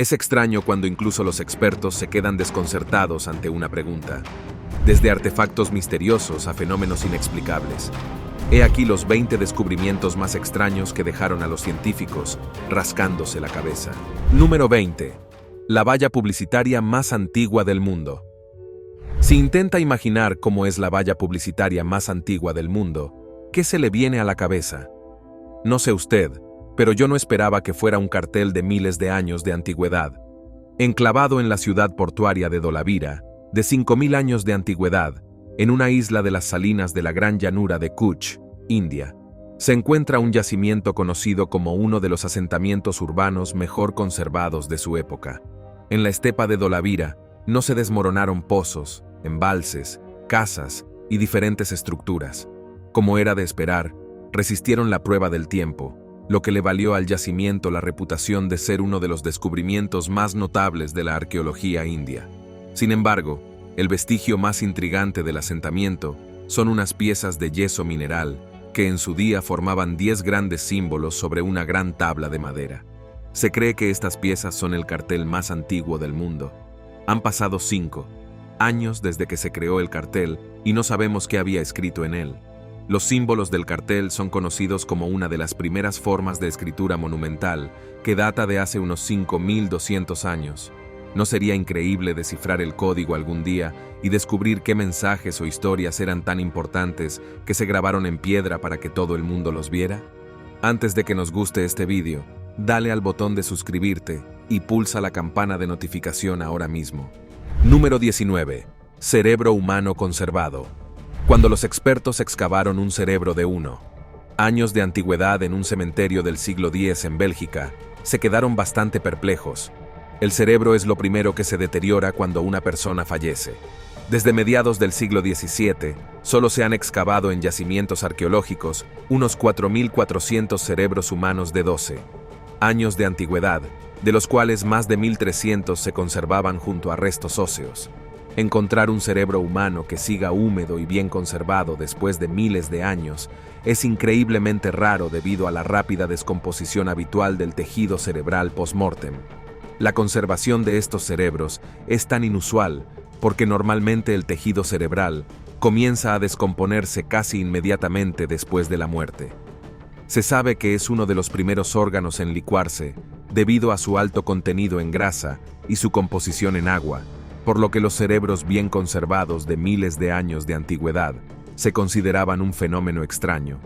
Es extraño cuando incluso los expertos se quedan desconcertados ante una pregunta, desde artefactos misteriosos a fenómenos inexplicables. He aquí los 20 descubrimientos más extraños que dejaron a los científicos rascándose la cabeza. Número 20. La valla publicitaria más antigua del mundo. Si intenta imaginar cómo es la valla publicitaria más antigua del mundo, ¿qué se le viene a la cabeza? No sé usted, pero yo no esperaba que fuera un cartel de miles de años de antigüedad. Enclavado en la ciudad portuaria de Dholavira, de 5000 años de antigüedad, en una isla de las salinas de la gran llanura de Kutch, India, se encuentra un yacimiento conocido como uno de los asentamientos urbanos mejor conservados de su época. En la estepa de Dholavira no se desmoronaron pozos, embalses, casas y diferentes estructuras. Como era de esperar, resistieron la prueba del tiempo, lo que le valió al yacimiento la reputación de ser uno de los descubrimientos más notables de la arqueología india. Sin embargo, el vestigio más intrigante del asentamiento son unas piezas de yeso mineral que en su día formaban 10 grandes símbolos sobre una gran tabla de madera. Se cree que estas piezas son el cartel más antiguo del mundo. Han pasado 5 años desde que se creó el cartel y no sabemos qué había escrito en él. Los símbolos del cartel son conocidos como una de las primeras formas de escritura monumental, que data de hace unos 5200 años. ¿No sería increíble descifrar el código algún día y descubrir qué mensajes o historias eran tan importantes que se grabaron en piedra para que todo el mundo los viera? Antes de que nos guste este vídeo, dale al botón de suscribirte y pulsa la campana de notificación ahora mismo. Número 19. Cerebro humano conservado. Cuando los expertos excavaron un cerebro de 1 años de antigüedad en un cementerio del siglo X en Bélgica, se quedaron bastante perplejos. El cerebro es lo primero que se deteriora cuando una persona fallece. Desde mediados del siglo XVII, solo se han excavado en yacimientos arqueológicos unos 4400 cerebros humanos de 12 años de antigüedad, de los cuales más de 1300 se conservaban junto a restos óseos. Encontrar un cerebro humano que siga húmedo y bien conservado después de miles de años es increíblemente raro debido a la rápida descomposición habitual del tejido cerebral post-mortem. La conservación de estos cerebros es tan inusual porque normalmente el tejido cerebral comienza a descomponerse casi inmediatamente después de la muerte. Se sabe que es uno de los primeros órganos en licuarse debido a su alto contenido en grasa y su composición en agua, por lo que los cerebros bien conservados de miles de años de antigüedad se consideraban un fenómeno extraño.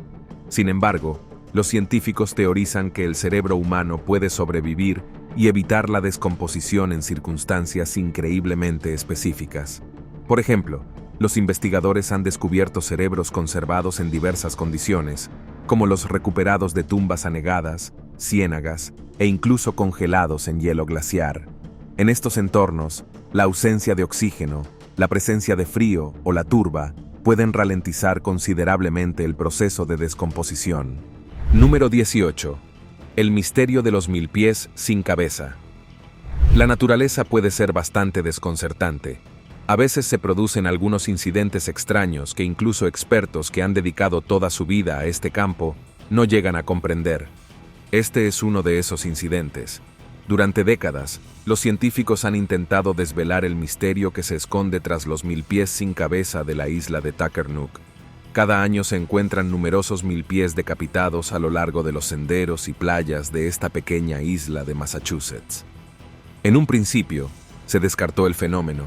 Sin embargo, los científicos teorizan que el cerebro humano puede sobrevivir y evitar la descomposición en circunstancias increíblemente específicas. Por ejemplo, los investigadores han descubierto cerebros conservados en diversas condiciones, como los recuperados de tumbas anegadas, ciénagas e incluso congelados en hielo glaciar. En estos entornos, la ausencia de oxígeno, la presencia de frío o la turba pueden ralentizar considerablemente el proceso de descomposición. Número 18. El misterio de los 1000 pies sin cabeza. La naturaleza puede ser bastante desconcertante. A veces se producen algunos incidentes extraños que incluso expertos que han dedicado toda su vida a este campo no llegan a comprender. Este es uno de esos incidentes. Durante décadas, los científicos han intentado desvelar el misterio que se esconde tras los 1000 pies sin cabeza de la isla de Tackernook. Cada año se encuentran numerosos 1000 pies decapitados a lo largo de los senderos y playas de esta pequeña isla de Massachusetts. En un principio, se descartó el fenómeno,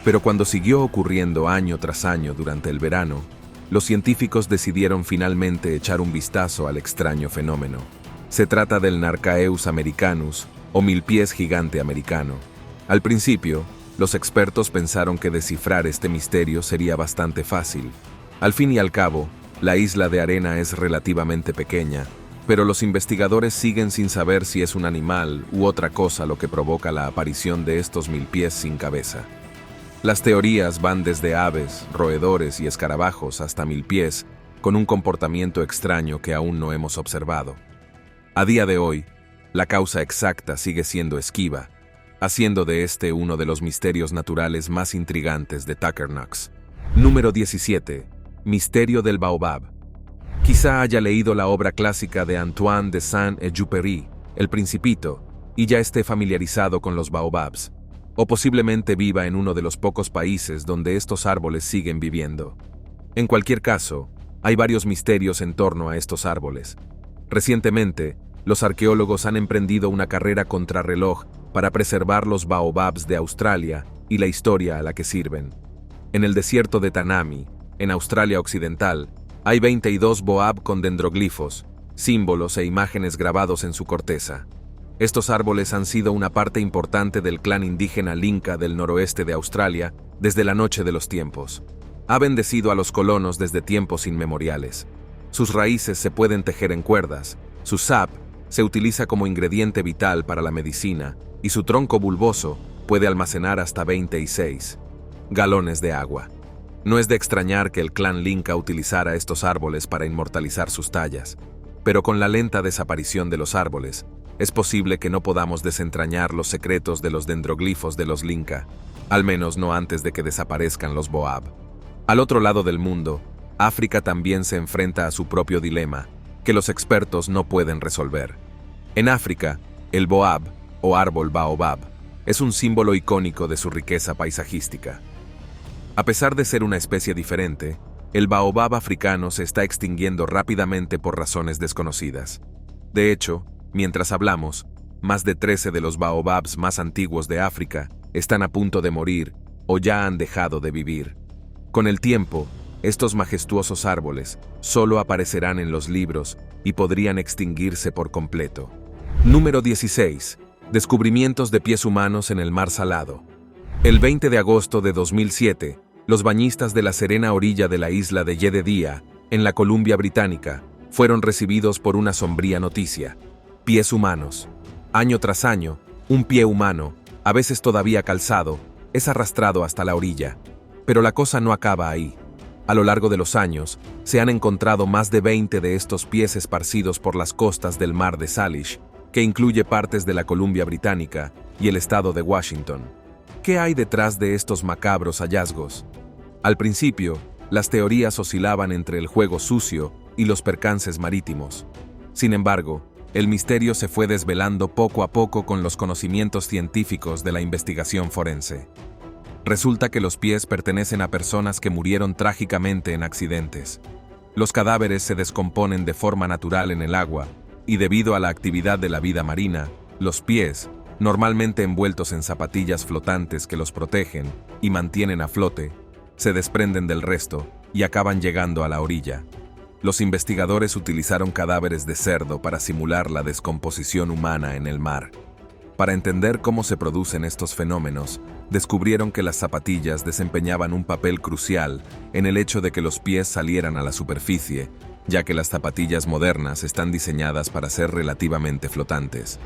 pero cuando siguió ocurriendo año tras año durante el verano, los científicos decidieron finalmente echar un vistazo al extraño fenómeno. Se trata del Narcaeus americanus, o 1000 pies gigante americano. Al principio, los expertos pensaron que descifrar este misterio sería bastante fácil. Al fin y al cabo, la isla de arena es relativamente pequeña, pero los investigadores siguen sin saber si es un animal u otra cosa lo que provoca la aparición de estos 1000 pies sin cabeza. Las teorías van desde aves, roedores y escarabajos hasta 1000 pies, con un comportamiento extraño que aún no hemos observado. A día de hoy, la causa exacta sigue siendo esquiva, haciendo de este uno de los misterios naturales más intrigantes de Tackernook. Número 17. Misterio del Baobab. Quizá haya leído la obra clásica de Antoine de Saint-Exupéry, El Principito, y ya esté familiarizado con los baobabs, o posiblemente viva en uno de los pocos países donde estos árboles siguen viviendo. En cualquier caso, hay varios misterios en torno a estos árboles. Recientemente, los arqueólogos han emprendido una carrera contrarreloj para preservar los baobabs de Australia y la historia a la que sirven. En el desierto de Tanami, en Australia Occidental, hay 22 boab con dendroglifos, símbolos e imágenes grabados en su corteza. Estos árboles han sido una parte importante del clan indígena Linca del noroeste de Australia desde la noche de los tiempos. Ha bendecido a los colonos desde tiempos inmemoriales. Sus raíces se pueden tejer en cuerdas, su sap se utiliza como ingrediente vital para la medicina y su tronco bulboso puede almacenar hasta 26 galones de agua. No es de extrañar que el clan Linca utilizara estos árboles para inmortalizar sus tallas, pero con la lenta desaparición de los árboles, es posible que no podamos desentrañar los secretos de los dendroglifos de los Linca, al menos no antes de que desaparezcan los boab. Al otro lado del mundo, África también se enfrenta a su propio dilema, que los expertos no pueden resolver. En África, el boab, o árbol baobab, es un símbolo icónico de su riqueza paisajística. A pesar de ser una especie diferente, el baobab africano se está extinguiendo rápidamente por razones desconocidas. De hecho, mientras hablamos, más de 13 de los baobabs más antiguos de África están a punto de morir o ya han dejado de vivir. Con el tiempo, estos majestuosos árboles solo aparecerán en los libros y podrían extinguirse por completo. Número 16. Descubrimientos de pies humanos en el Mar Salado. El 20 de agosto de 2007, los bañistas de la serena orilla de la isla de Jedediah, en la Columbia Británica, fueron recibidos por una sombría noticia: pies humanos. Año tras año, un pie humano, a veces todavía calzado, es arrastrado hasta la orilla. Pero la cosa no acaba ahí. A lo largo de los años, se han encontrado más de 20 de estos pies esparcidos por las costas del mar de Salish, que incluye partes de la Columbia Británica y el estado de Washington. ¿Qué hay detrás de estos macabros hallazgos? Al principio, las teorías oscilaban entre el juego sucio y los percances marítimos. Sin embargo, el misterio se fue desvelando poco a poco con los conocimientos científicos de la investigación forense. Resulta que los pies pertenecen a personas que murieron trágicamente en accidentes. Los cadáveres se descomponen de forma natural en el agua, y debido a la actividad de la vida marina, los pies, normalmente envueltos en zapatillas flotantes que los protegen y mantienen a flote, se desprenden del resto y acaban llegando a la orilla. Los investigadores utilizaron cadáveres de cerdo para simular la descomposición humana en el mar. Para entender cómo se producen estos fenómenos, descubrieron que las zapatillas desempeñaban un papel crucial en el hecho de que los pies salieran a la superficie, ya que las zapatillas modernas están diseñadas para ser relativamente flotantes.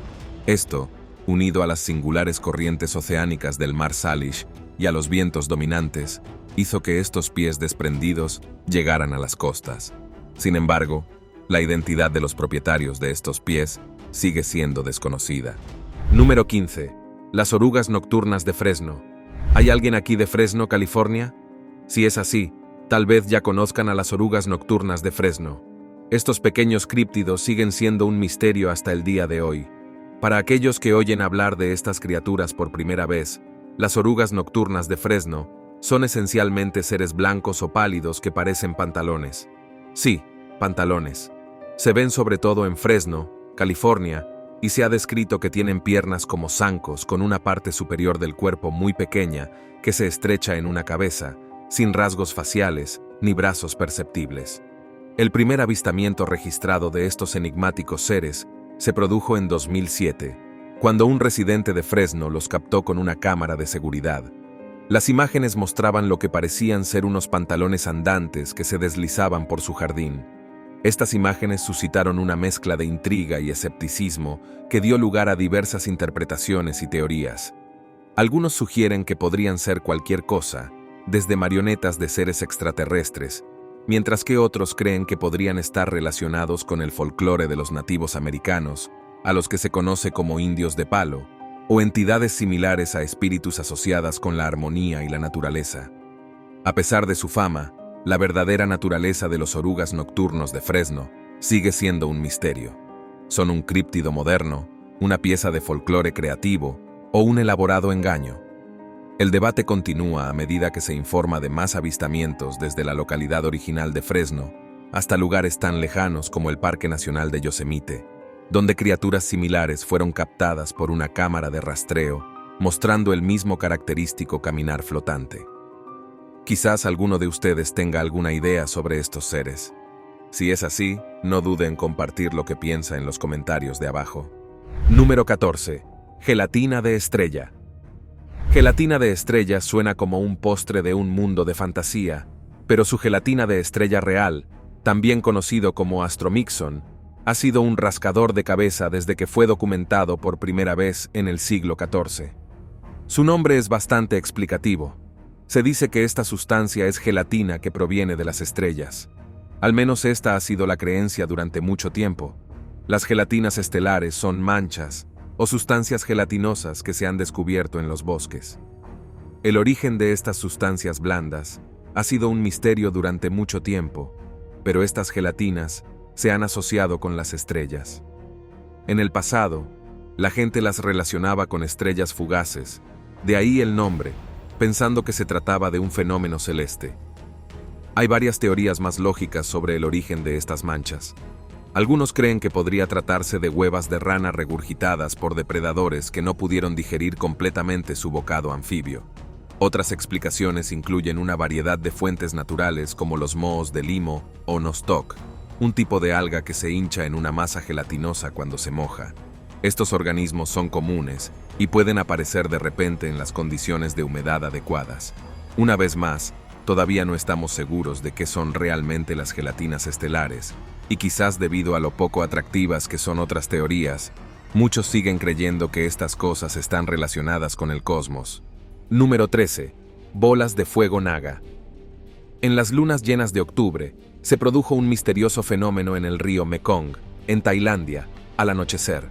Esto, unido a las singulares corrientes oceánicas del mar Salish y a los vientos dominantes, hizo que estos pies desprendidos llegaran a las costas. Sin embargo, la identidad de los propietarios de estos pies sigue siendo desconocida. Número 15. Las orugas nocturnas de Fresno. ¿Hay alguien aquí de Fresno, California? Si es así, tal vez ya conozcan a las orugas nocturnas de Fresno. Estos pequeños críptidos siguen siendo un misterio hasta el día de hoy. Para aquellos que oyen hablar de estas criaturas por primera vez, las orugas nocturnas de Fresno son esencialmente seres blancos o pálidos que parecen pantalones. Sí, pantalones. Se ven sobre todo en Fresno, California, y se ha descrito que tienen piernas como zancos con una parte superior del cuerpo muy pequeña que se estrecha en una cabeza, sin rasgos faciales ni brazos perceptibles. El primer avistamiento registrado de estos enigmáticos seres se produjo en 2007, cuando un residente de Fresno los captó con una cámara de seguridad. Las imágenes mostraban lo que parecían ser unos pantalones andantes que se deslizaban por su jardín. Estas imágenes suscitaron una mezcla de intriga y escepticismo que dio lugar a diversas interpretaciones y teorías. Algunos sugieren que podrían ser cualquier cosa, desde marionetas de seres extraterrestres, mientras que otros creen que podrían estar relacionados con el folclore de los nativos americanos, a los que se conoce como indios de palo, o entidades similares a espíritus asociadas con la armonía y la naturaleza. A pesar de su fama, la verdadera naturaleza de los orugas nocturnos de Fresno sigue siendo un misterio. ¿Son un críptido moderno una pieza de folclore creativo o un elaborado engaño. El debate continúa a medida que se informa de más avistamientos desde la localidad original de Fresno hasta lugares tan lejanos como el Parque Nacional de Yosemite, donde criaturas similares fueron captadas por una cámara de rastreo, mostrando el mismo característico caminar flotante. Quizás alguno de ustedes tenga alguna idea sobre estos seres. Si es así, no dude en compartir lo que piensa en los comentarios de abajo. Número 14. Gelatina de estrella. Gelatina de estrella suena como un postre de un mundo de fantasía, pero su gelatina de estrella real, también conocido como astromixon, ha sido un rascador de cabeza desde que fue documentado por primera vez en el siglo XIV. Su nombre es bastante explicativo. Se dice que esta sustancia es gelatina que proviene de las estrellas. Al menos esta ha sido la creencia durante mucho tiempo. Las gelatinas estelares son manchas o sustancias gelatinosas que se han descubierto en los bosques. El origen de estas sustancias blandas ha sido un misterio durante mucho tiempo, pero estas gelatinas se han asociado con las estrellas. En el pasado, la gente las relacionaba con estrellas fugaces, de ahí el nombre, pensando que se trataba de un fenómeno celeste. Hay varias teorías más lógicas sobre el origen de estas manchas. Algunos creen que podría tratarse de huevas de rana regurgitadas por depredadores que no pudieron digerir completamente su bocado anfibio. Otras explicaciones incluyen una variedad de fuentes naturales como los mohos de limo o nostoc, un tipo de alga que se hincha en una masa gelatinosa cuando se moja. Estos organismos son comunes y pueden aparecer de repente en las condiciones de humedad adecuadas. Una vez más, todavía no estamos seguros de qué son realmente las gelatinas estelares, y quizás debido a lo poco atractivas que son otras teorías, muchos siguen creyendo que estas cosas están relacionadas con el cosmos. Número 13. Bolas de fuego naga. En las lunas llenas de octubre, se produjo un misterioso fenómeno en el río Mekong, en Tailandia, al anochecer.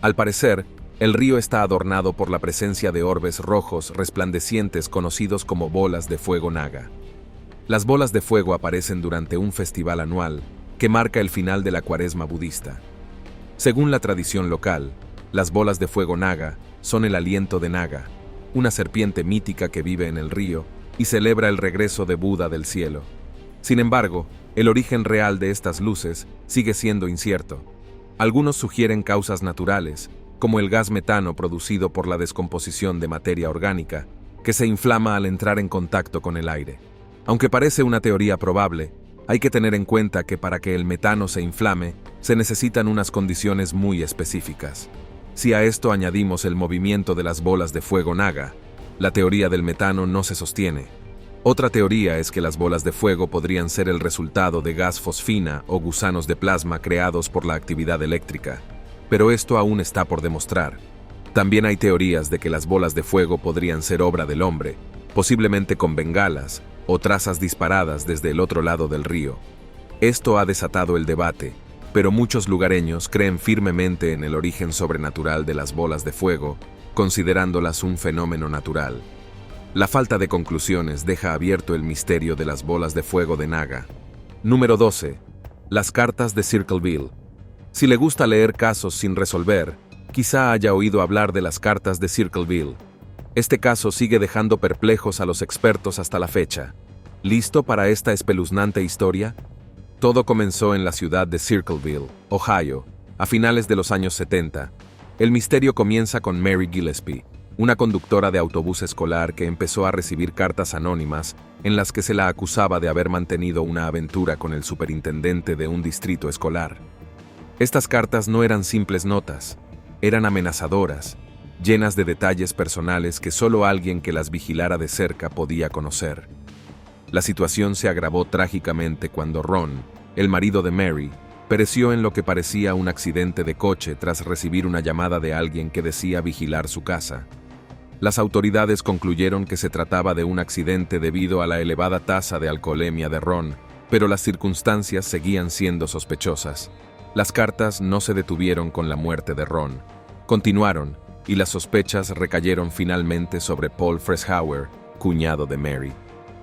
Al parecer, el río está adornado por la presencia de orbes rojos resplandecientes conocidos como bolas de fuego naga. Las bolas de fuego aparecen durante un festival anual que marca el final de la cuaresma budista. Según la tradición local, las bolas de fuego naga son el aliento de Naga, una serpiente mítica que vive en el río y celebra el regreso de Buda del cielo. Sin embargo, el origen real de estas luces sigue siendo incierto. Algunos sugieren causas naturales, como el gas metano producido por la descomposición de materia orgánica, que se inflama al entrar en contacto con el aire. Aunque parece una teoría probable, hay que tener en cuenta que para que el metano se inflame, se necesitan unas condiciones muy específicas. Si a esto añadimos el movimiento de las bolas de fuego naga, la teoría del metano no se sostiene. Otra teoría es que las bolas de fuego podrían ser el resultado de gas fosfina o gusanos de plasma creados por la actividad eléctrica, pero esto aún está por demostrar. También hay teorías de que las bolas de fuego podrían ser obra del hombre, posiblemente con bengalas o trazas disparadas desde el otro lado del río. Esto ha desatado el debate, pero muchos lugareños creen firmemente en el origen sobrenatural de las bolas de fuego, considerándolas un fenómeno natural. La falta de conclusiones deja abierto el misterio de las bolas de fuego de Naga. Número 12. Las cartas de Circleville. Si le gusta leer casos sin resolver, quizá haya oído hablar de las cartas de Circleville. Este caso sigue dejando perplejos a los expertos hasta la fecha. ¿Listo para esta espeluznante historia? Todo comenzó en la ciudad de Circleville, Ohio, a finales de los años 70. El misterio comienza con Mary Gillespie, una conductora de autobús escolar que empezó a recibir cartas anónimas en las que se la acusaba de haber mantenido una aventura con el superintendente de un distrito escolar. Estas cartas no eran simples notas, eran amenazadoras, llenas de detalles personales que solo alguien que las vigilara de cerca podía conocer. La situación se agravó trágicamente cuando Ron, el marido de Mary, pereció en lo que parecía un accidente de coche tras recibir una llamada de alguien que decía vigilar su casa. Las autoridades concluyeron que se trataba de un accidente debido a la elevada tasa de alcoholemia de Ron, pero las circunstancias seguían siendo sospechosas. Las cartas no se detuvieron con la muerte de Ron. Continuaron, y las sospechas recayeron finalmente sobre Paul Fresshauer, cuñado de Mary.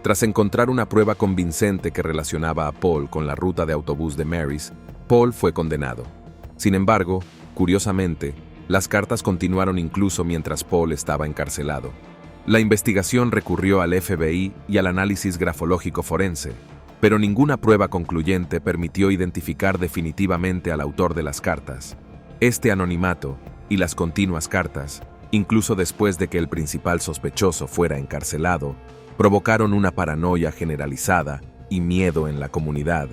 Tras encontrar una prueba convincente que relacionaba a Paul con la ruta de autobús de Mary's, Paul fue condenado. Sin embargo, curiosamente, Las cartas continuaron incluso mientras Paul estaba encarcelado. La investigación recurrió al FBI y al análisis grafológico forense, pero ninguna prueba concluyente permitió identificar definitivamente al autor de las cartas. Este anonimato y las continuas cartas, incluso después de que el principal sospechoso fuera encarcelado, provocaron una paranoia generalizada y miedo en la comunidad,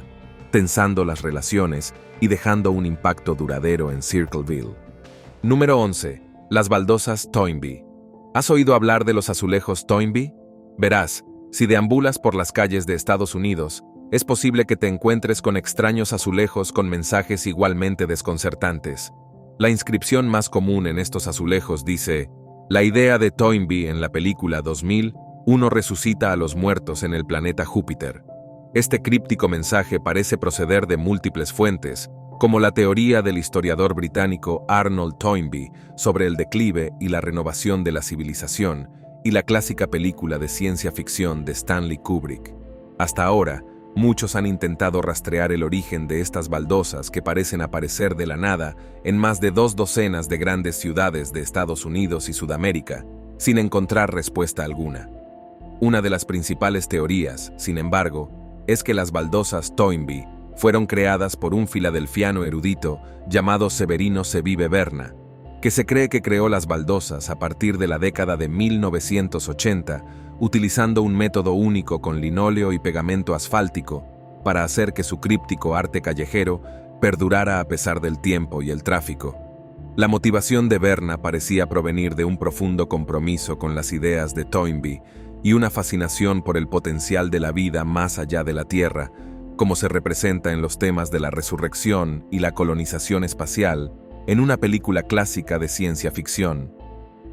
tensando las relaciones y dejando un impacto duradero en Circleville. Número 11. Las baldosas Toynbee. ¿Has oído hablar de los azulejos Toynbee? Verás, si deambulas por las calles de Estados Unidos, es posible que te encuentres con extraños azulejos con mensajes igualmente desconcertantes. La inscripción más común en estos azulejos dice: la idea de Toynbee en la película 2000, uno resucita a los muertos en el planeta Júpiter. Este críptico mensaje parece proceder de múltiples fuentes, como la teoría del historiador británico Arnold Toynbee sobre el declive y la renovación de la civilización, y la clásica película de ciencia ficción de Stanley Kubrick. Hasta ahora, muchos han intentado rastrear el origen de estas baldosas que parecen aparecer de la nada en más de 2 docenas de grandes ciudades de Estados Unidos y Sudamérica, sin encontrar respuesta alguna. Una de las principales teorías, sin embargo, es que las baldosas Toynbee fueron creadas por un filadelfiano erudito llamado Severino Sevive Berna, que se cree que creó las baldosas a partir de la década de 1980, utilizando un método único con linóleo y pegamento asfáltico para hacer que su críptico arte callejero perdurara a pesar del tiempo y el tráfico. La motivación de Berna parecía provenir de un profundo compromiso con las ideas de Toynbee y una fascinación por el potencial de la vida más allá de la Tierra, como se representa en los temas de la resurrección y la colonización espacial en una película clásica de ciencia ficción.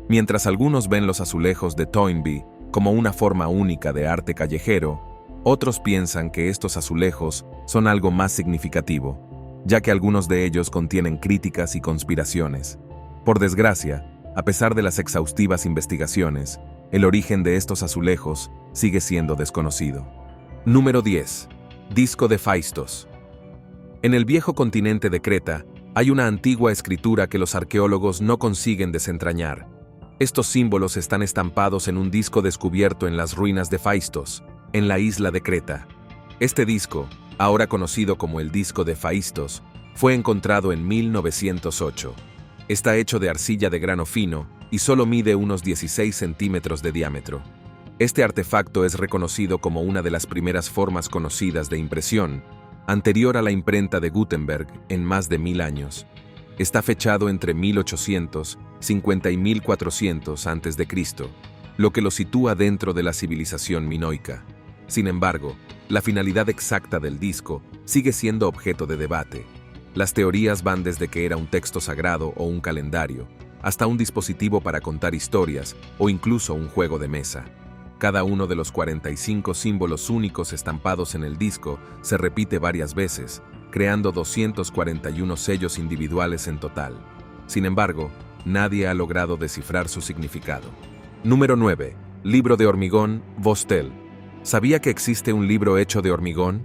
Mientras algunos ven los azulejos de Toynbee como una forma única de arte callejero, otros piensan que estos azulejos son algo más significativo, ya que algunos de ellos contienen críticas y conspiraciones. Por desgracia, a pesar de las exhaustivas investigaciones, el origen de estos azulejos sigue siendo desconocido. Número 10. Disco de Phaistos. En el viejo continente de Creta, hay una antigua escritura que los arqueólogos no consiguen desentrañar. Estos símbolos están estampados en un disco descubierto en las ruinas de Phaistos, en la isla de Creta. Este disco, ahora conocido como el disco de Phaistos, fue encontrado en 1908. Está hecho de arcilla de grano fino y solo mide unos 16 centímetros de diámetro. Este artefacto es reconocido como una de las primeras formas conocidas de impresión, anterior a la imprenta de Gutenberg en más de 1000 años. Está fechado entre 1850 y 1400 a.C., lo que lo sitúa dentro de la civilización minoica. Sin embargo, la finalidad exacta del disco sigue siendo objeto de debate. Las teorías van desde que era un texto sagrado o un calendario, hasta un dispositivo para contar historias o incluso un juego de mesa. Cada uno de los 45 símbolos únicos estampados en el disco se repite varias veces, creando 241 sellos individuales en total. Sin embargo, nadie ha logrado descifrar su significado. Número 9. Libro de hormigón, Vostell. ¿Sabía que existe un libro hecho de hormigón?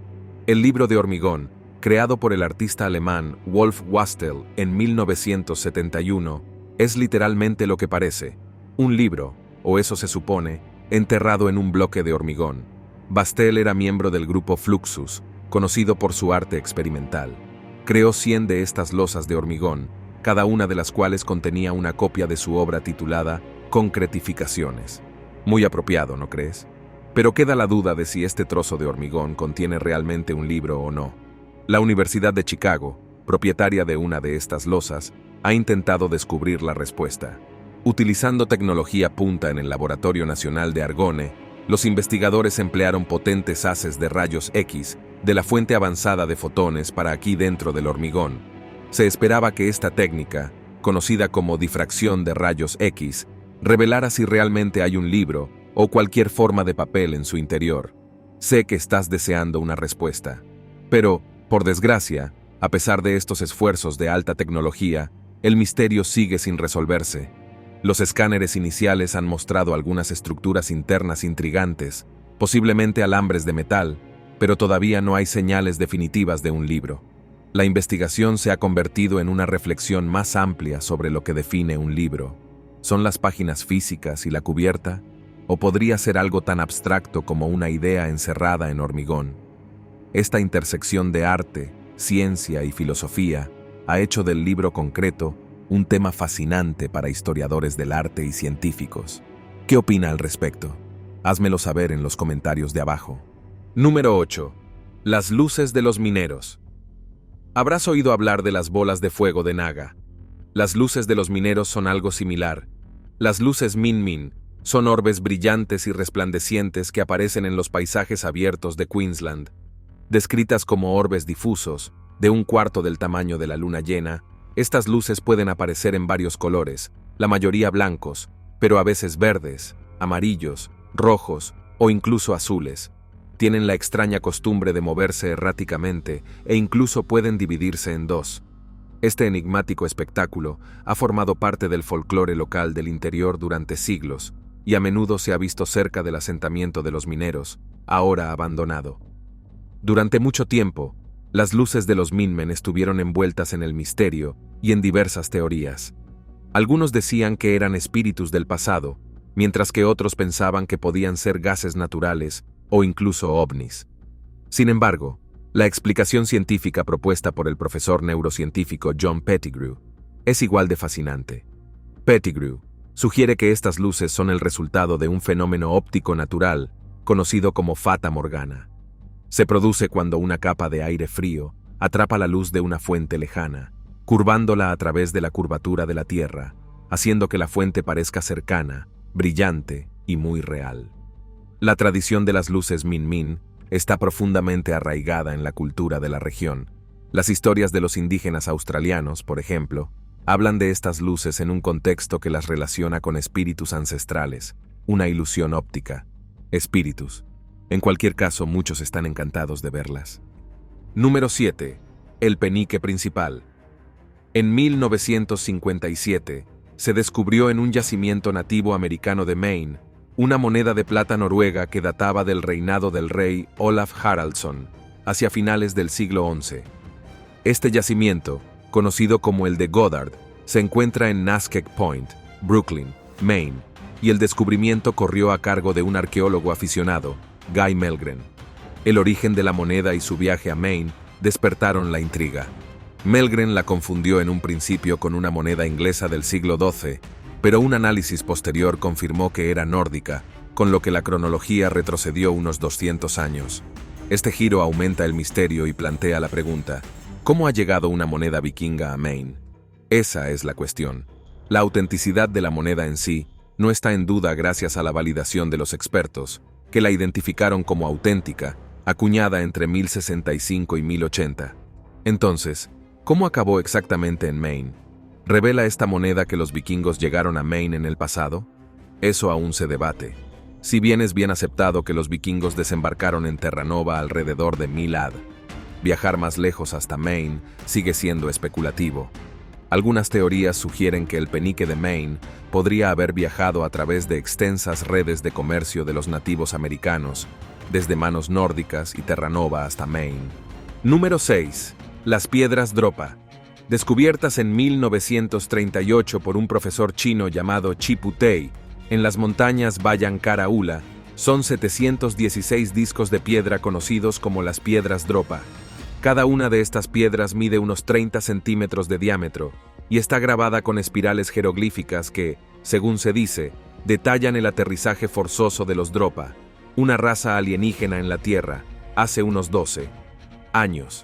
El libro de hormigón, creado por el artista alemán Wolf Wastel en 1971, es literalmente lo que parece: un libro, o eso se supone, enterrado en un bloque de hormigón. Wastel era miembro del grupo Fluxus, conocido por su arte experimental. Creó 100 de estas losas de hormigón, cada una de las cuales contenía una copia de su obra titulada Concretificaciones. Muy apropiado, ¿no crees? Pero queda la duda de si este trozo de hormigón contiene realmente un libro o no. La Universidad de Chicago, propietaria de una de estas losas, ha intentado descubrir la respuesta. Utilizando tecnología punta en el Laboratorio Nacional de Argonne, los investigadores emplearon potentes haces de rayos X de la fuente avanzada de fotones para aquí dentro del hormigón. Se esperaba que esta técnica, conocida como difracción de rayos X, revelara si realmente hay un libro o cualquier forma de papel en su interior. Sé que estás deseando una respuesta. Pero, por desgracia, a pesar de estos esfuerzos de alta tecnología, el misterio sigue sin resolverse. Los escáneres iniciales han mostrado algunas estructuras internas intrigantes, posiblemente alambres de metal, pero todavía no hay señales definitivas de un libro. La investigación se ha convertido en una reflexión más amplia sobre lo que define un libro. ¿Son las páginas físicas y la cubierta? ¿O podría ser algo tan abstracto como una idea encerrada en hormigón? Esta intersección de arte, ciencia y filosofía ha hecho del libro concreto un tema fascinante para historiadores del arte y científicos. ¿Qué opina al respecto? Házmelo saber en los comentarios de abajo. Número 8. Las luces de los mineros. Habrás oído hablar de las bolas de fuego de Naga. Las luces de los mineros son algo similar. Las luces Min Min son orbes brillantes y resplandecientes que aparecen en los paisajes abiertos de Queensland. Descritas como orbes difusos, de un cuarto del tamaño de la luna llena, estas luces pueden aparecer en varios colores, la mayoría blancos, pero a veces verdes, amarillos, rojos o incluso azules. Tienen la extraña costumbre de moverse erráticamente e incluso pueden dividirse en dos. Este enigmático espectáculo ha formado parte del folclore local del interior durante siglos y a menudo se ha visto cerca del asentamiento de los mineros, ahora abandonado. Durante mucho tiempo, las luces de los Minmen estuvieron envueltas en el misterio y en diversas teorías. Algunos decían que eran espíritus del pasado, mientras que otros pensaban que podían ser gases naturales o incluso ovnis. Sin embargo, la explicación científica propuesta por el profesor neurocientífico John Pettigrew es igual de fascinante. Pettigrew sugiere que estas luces son el resultado de un fenómeno óptico natural conocido como Fata Morgana. Se produce cuando una capa de aire frío atrapa la luz de una fuente lejana, curvándola a través de la curvatura de la Tierra, haciendo que la fuente parezca cercana, brillante y muy real. La tradición de las luces Min Min está profundamente arraigada en la cultura de la región. Las historias de los indígenas australianos, por ejemplo, hablan de estas luces en un contexto que las relaciona con espíritus ancestrales, una ilusión óptica. Espíritus. En cualquier caso, muchos están encantados de verlas. Número 7. El penique principal. En 1957, se descubrió en un yacimiento nativo americano de Maine una moneda de plata noruega que databa del reinado del rey Olaf Haraldsson, hacia finales del siglo XI. Este yacimiento, conocido como el de Goddard, se encuentra en Nasqueq Point, Brooklyn, Maine, y el descubrimiento corrió a cargo de un arqueólogo aficionado, Guy Mellgren. El origen de la moneda y su viaje a Maine despertaron la intriga. Mellgren la confundió en un principio con una moneda inglesa del siglo XII, pero un análisis posterior confirmó que era nórdica, con lo que la cronología retrocedió unos 200 años. Este giro aumenta el misterio y plantea la pregunta: ¿cómo ha llegado una moneda vikinga a Maine? Esa es la cuestión. La autenticidad de la moneda en sí no está en duda gracias a la validación de los expertos, que la identificaron como auténtica, acuñada entre 1065 y 1080. Entonces, ¿cómo acabó exactamente en Maine? ¿Revela esta moneda que los vikingos llegaron a Maine en el pasado? Eso aún se debate. Si bien es bien aceptado que los vikingos desembarcaron en Terranova alrededor de 1000 AD, viajar más lejos hasta Maine sigue siendo especulativo. Algunas teorías sugieren que el penique de Maine podría haber viajado a través de extensas redes de comercio de los nativos americanos, desde manos nórdicas y Terranova hasta Maine. Número 6. Las piedras Dropa. Descubiertas en 1938 por un profesor chino llamado Chiputei, en las montañas Bayankara-Ula, son 716 discos de piedra conocidos como las piedras Dropa. Cada una de estas piedras mide unos 30 centímetros de diámetro y está grabada con espirales jeroglíficas que, según se dice, detallan el aterrizaje forzoso de los Dropa, una raza alienígena en la Tierra, hace unos 12 años.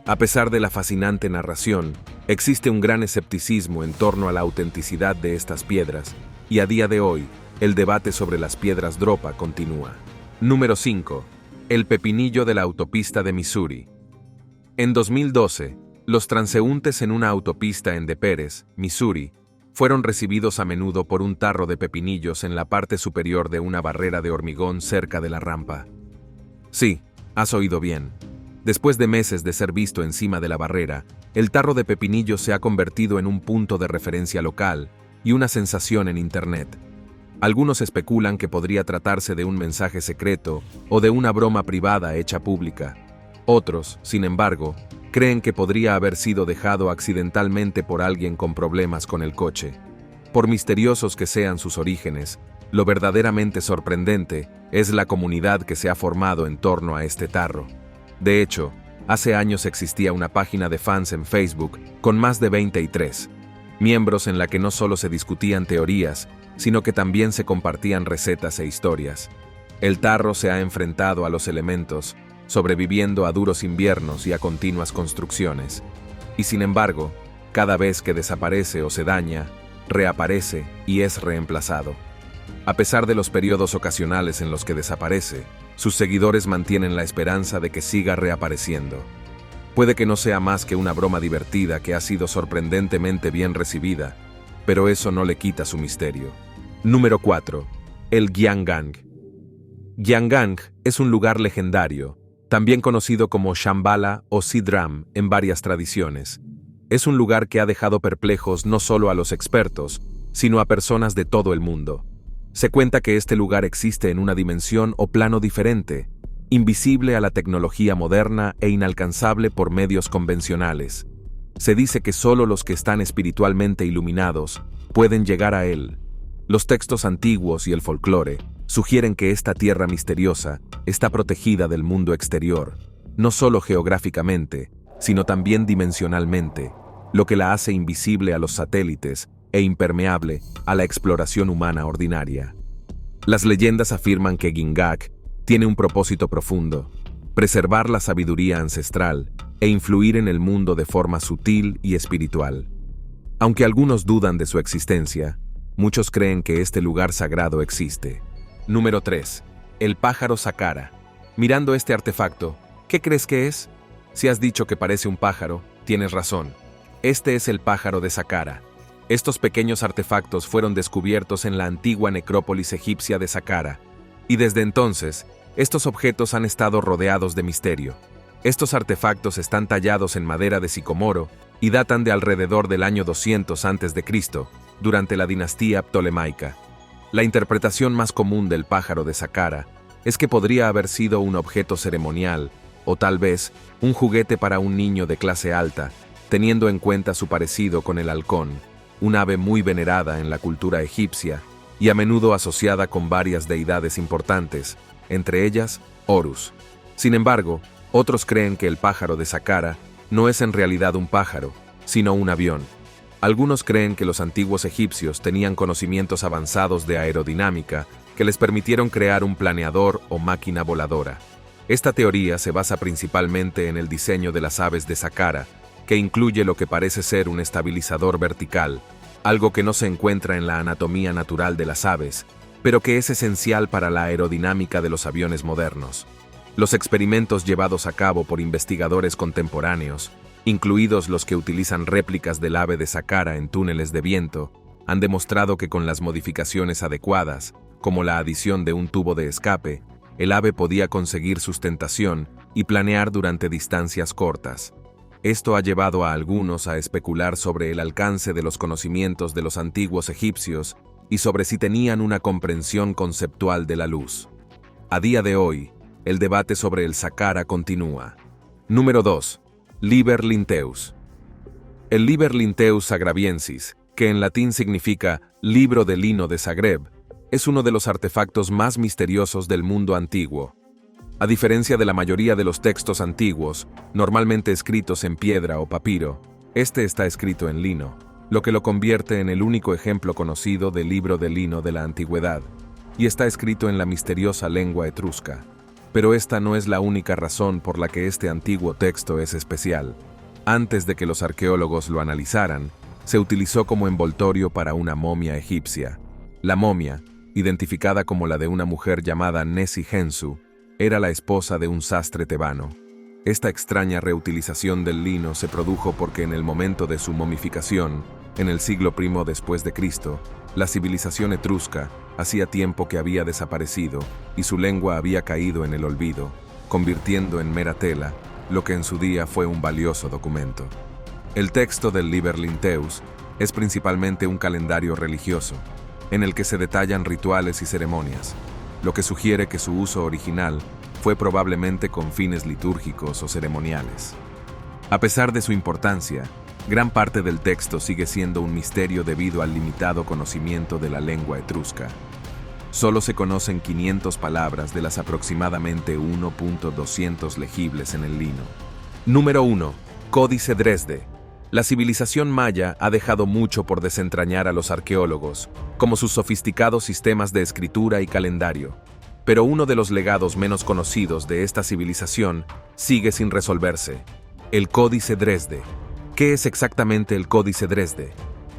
A pesar de la fascinante narración, existe un gran escepticismo en torno a la autenticidad de estas piedras, y a día de hoy, el debate sobre las piedras Dropa continúa. Número 5. El pepinillo de la autopista de Missouri. En 2012, los transeúntes en una autopista en De Pérez, Missouri, fueron recibidos a menudo por un tarro de pepinillos en la parte superior de una barrera de hormigón cerca de la rampa. Sí, has oído bien. Después de meses de ser visto encima de la barrera, el tarro de pepinillos se ha convertido en un punto de referencia local y una sensación en Internet. Algunos especulan que podría tratarse de un mensaje secreto o de una broma privada hecha pública. Otros, sin embargo, Creen que podría haber sido dejado accidentalmente por alguien con problemas con el coche. Por misteriosos que sean sus orígenes, lo verdaderamente sorprendente es la comunidad que se ha formado en torno a este tarro. De hecho, hace años existía una página de fans en Facebook con más de 23 miembros en la que no solo se discutían teorías, sino que también se compartían recetas e historias. El tarro se ha enfrentado a los elementos, sobreviviendo a duros inviernos y a continuas construcciones. Y sin embargo, cada vez que desaparece o se daña, reaparece y es reemplazado. A pesar de los periodos ocasionales en los que desaparece, sus seguidores mantienen la esperanza de que siga reapareciendo. Puede que no sea más que una broma divertida que ha sido sorprendentemente bien recibida, pero eso no le quita su misterio. Número 4. El Giangang. Giangang es un lugar legendario, también conocido como Shambhala o Sidram en varias tradiciones. Es un lugar que ha dejado perplejos no solo a los expertos, sino a personas de todo el mundo. Se cuenta que este lugar existe en una dimensión o plano diferente, invisible a la tecnología moderna e inalcanzable por medios convencionales. Se dice que solo los que están espiritualmente iluminados pueden llegar a él. Los textos antiguos y el folclore sugieren que esta tierra misteriosa está protegida del mundo exterior, no solo geográficamente, sino también dimensionalmente, lo que la hace invisible a los satélites e impermeable a la exploración humana ordinaria. Las leyendas afirman que Gingak tiene un propósito profundo: preservar la sabiduría ancestral e influir en el mundo de forma sutil y espiritual. Aunque algunos dudan de su existencia, muchos creen que este lugar sagrado existe. Número 3. El pájaro Saqqara. Mirando este artefacto, ¿qué crees que es? Si has dicho que parece un pájaro, tienes razón. Este es el pájaro de Saqqara. Estos pequeños artefactos fueron descubiertos en la antigua necrópolis egipcia de Saqqara, y desde entonces, estos objetos han estado rodeados de misterio. Estos artefactos están tallados en madera de sicomoro y datan de alrededor del año 200 a.C., durante la dinastía ptolemaica. La interpretación más común del pájaro de Saqqara es que podría haber sido un objeto ceremonial, o tal vez un juguete para un niño de clase alta, teniendo en cuenta su parecido con el halcón, un ave muy venerada en la cultura egipcia y a menudo asociada con varias deidades importantes, entre ellas Horus. Sin embargo, otros creen que el pájaro de Saqqara no es en realidad un pájaro, sino un avión. Algunos creen que los antiguos egipcios tenían conocimientos avanzados de aerodinámica que les permitieron crear un planeador o máquina voladora. Esta teoría se basa principalmente en el diseño de las aves de Saqqara, que incluye lo que parece ser un estabilizador vertical, algo que no se encuentra en la anatomía natural de las aves, pero que es esencial para la aerodinámica de los aviones modernos. Los experimentos llevados a cabo por investigadores contemporáneos, incluidos los que utilizan réplicas del ave de Saqqara en túneles de viento, han demostrado que con las modificaciones adecuadas, como la adición de un tubo de escape, el ave podía conseguir sustentación y planear durante distancias cortas. Esto ha llevado a algunos a especular sobre el alcance de los conocimientos de los antiguos egipcios y sobre si tenían una comprensión conceptual de la luz. A día de hoy, el debate sobre el Saqqara continúa. Número 2. Liber Linteus. El Liber Linteus Zagrabiensis, que en latín significa libro de lino de Zagreb, es uno de los artefactos más misteriosos del mundo antiguo. A diferencia de la mayoría de los textos antiguos, normalmente escritos en piedra o papiro, este está escrito en lino, lo que lo convierte en el único ejemplo conocido de libro de lino de la antigüedad, y está escrito en la misteriosa lengua etrusca. Pero esta no es la única razón por la que este antiguo texto es especial. Antes de que los arqueólogos lo analizaran, se utilizó como envoltorio para una momia egipcia. La momia, identificada como la de una mujer llamada Nesi-Hensu, era la esposa de un sastre tebano. Esta extraña reutilización del lino se produjo porque en el momento de su momificación, en el siglo I después de Cristo, la civilización etrusca hacía tiempo que había desaparecido y su lengua había caído en el olvido, convirtiendo en mera tela lo que en su día fue un valioso documento. El texto del Liber Linteus es principalmente un calendario religioso, en el que se detallan rituales y ceremonias, lo que sugiere que su uso original fue probablemente con fines litúrgicos o ceremoniales. A pesar de su importancia, gran parte del texto sigue siendo un misterio debido al limitado conocimiento de la lengua etrusca. Solo se conocen 500 palabras de las aproximadamente 1.200 legibles en el lino. Número 1. Códice Dresde. La civilización maya ha dejado mucho por desentrañar a los arqueólogos, como sus sofisticados sistemas de escritura y calendario. Pero uno de los legados menos conocidos de esta civilización sigue sin resolverse: el Códice Dresde. ¿Qué es exactamente el Códice Dresde?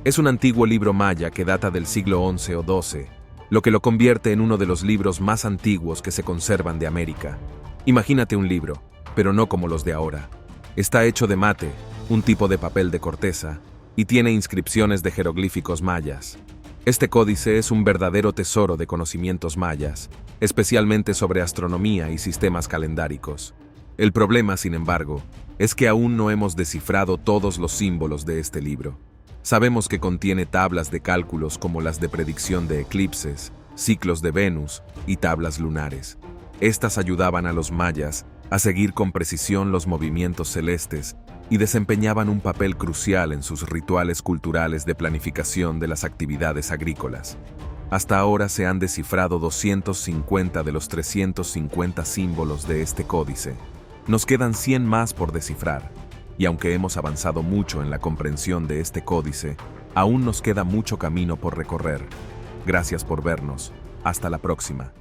Es un antiguo libro maya que data del siglo XI o XII, lo que lo convierte en uno de los libros más antiguos que se conservan de América. Imagínate un libro, pero no como los de ahora. Está hecho de mate, un tipo de papel de corteza, y tiene inscripciones de jeroglíficos mayas. Este códice es un verdadero tesoro de conocimientos mayas, especialmente sobre astronomía y sistemas calendáricos. El problema, sin embargo, es que aún no hemos descifrado todos los símbolos de este libro. Sabemos que contiene tablas de cálculos como las de predicción de eclipses, ciclos de Venus y tablas lunares. Estas ayudaban a los mayas a seguir con precisión los movimientos celestes y desempeñaban un papel crucial en sus rituales culturales de planificación de las actividades agrícolas. Hasta ahora se han descifrado 250 de los 350 símbolos de este códice. Nos quedan 100 más por descifrar, y aunque hemos avanzado mucho en la comprensión de este códice, aún nos queda mucho camino por recorrer. Gracias por vernos. Hasta la próxima.